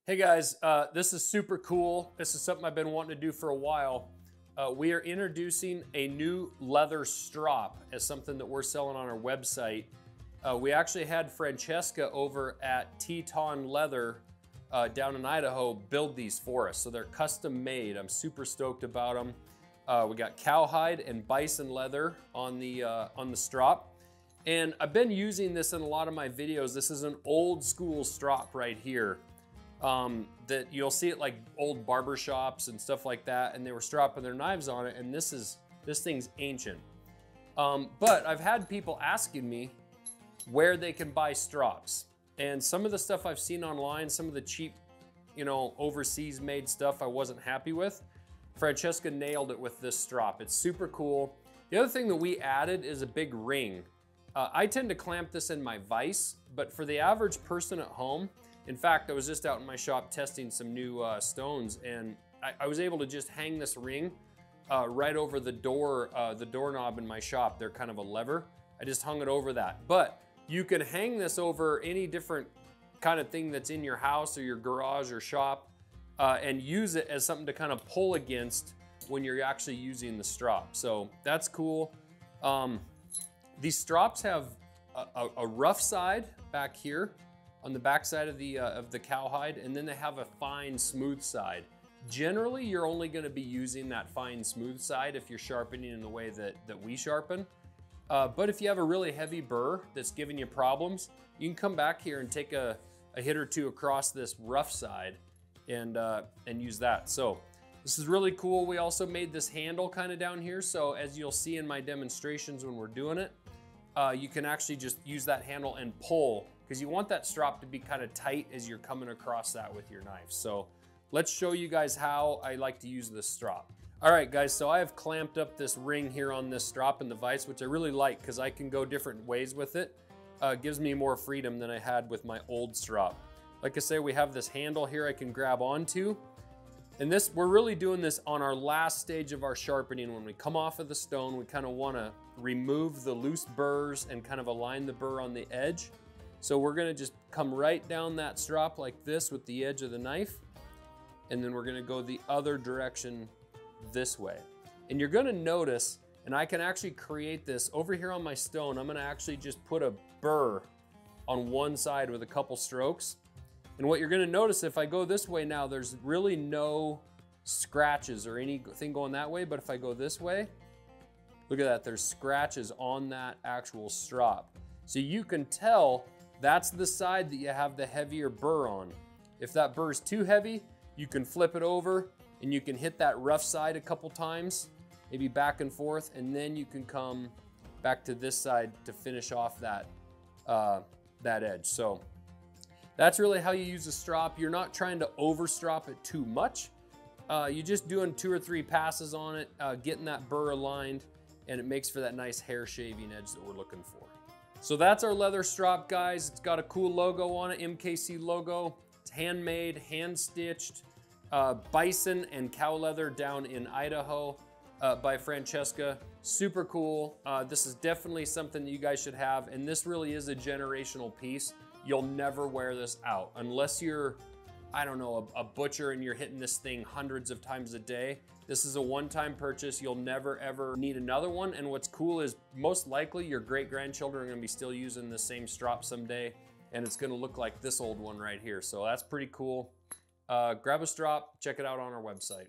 Hey guys, this is super cool. This is something I've been wanting to do for a while. We are introducing a new leather strop as something that we're selling on our website. We actually had Francesca over at Teton Leather down in Idaho build these for us. So they're custom made. I'm super stoked about them. We got cowhide and bison leather on the strop. And I've been using this in a lot of my videos. This is an old school strop right here. That you'll see it like old barber shops and stuff like that, and they were stropping their knives on it, and this thing's ancient. But I've had people asking me where they can buy strops, and some of the stuff I've seen online, some of the cheap, overseas made stuff I wasn't happy with. Francesca nailed it with this strop. It's super cool. The other thing that we added is a big ring. I tend to clamp this in my vise, but for the average person at home, in fact, I was just out in my shop testing some new stones, and I was able to just hang this ring right over the doorknob in my shop. They're kind of a lever. I just hung it over that. But you can hang this over any different kind of thing that's in your house or your garage or shop and use it as something to kind of pull against when you're actually using the strop. So that's cool. These strops have a rough side back here on the back side of the cowhide, and then they have a fine smooth side. Generally, you're only gonna be using that fine smooth side if you're sharpening in the way that we sharpen. But if you have a really heavy burr that's giving you problems, you can come back here and take a hit or two across this rough side and use that. So this is really cool. We also made this handle kind of down here. So as you'll see in my demonstrations when we're doing it, you can actually just use that handle and pull, because you want that strop to be kind of tight as you're coming across that with your knife. So let's show you guys how I like to use this strop. All right, guys, so I have clamped up this ring here on this strop in the vise, which I really like because I can go different ways with it. It gives me more freedom than I had with my old strop. Like I say, we have this handle here I can grab onto. And we're really doing this on our last stage of our sharpening. When we come off of the stone, we kind of want to remove the loose burrs and kind of align the burr on the edge. So we're gonna just come right down that strop like this with the edge of the knife, and then we're gonna go the other direction this way. And you're gonna notice, and I can actually create this over here on my stone, I'm gonna actually just put a burr on one side with a couple strokes. And what you're gonna notice, if I go this way now, there's really no scratches or anything going that way, but if I go this way, look at that, there's scratches on that actual strop. So you can tell that's the side that you have the heavier burr on. If that burr is too heavy, you can flip it over and you can hit that rough side a couple times, maybe back and forth, and then you can come back to this side to finish off that edge. So that's really how you use the strop. You're not trying to over strop it too much. You're just doing 2 or 3 passes on it, getting that burr aligned, and it makes for that nice hair shaving edge that we're looking for. So that's our leather strop, guys. It's got a cool logo on it, MKC logo. It's handmade, hand-stitched, bison and cow leather down in Idaho by Francesca. Super cool. This is definitely something that you guys should have, and this really is a generational piece. You'll never wear this out unless you're, I don't know, a butcher and you're hitting this thing hundreds of times a day. This is a one-time purchase. You'll never ever need another one. And what's cool is most likely your great-grandchildren are gonna be still using the same strop someday, and it's gonna look like this old one right here. So that's pretty cool. Grab a strop, check it out on our website.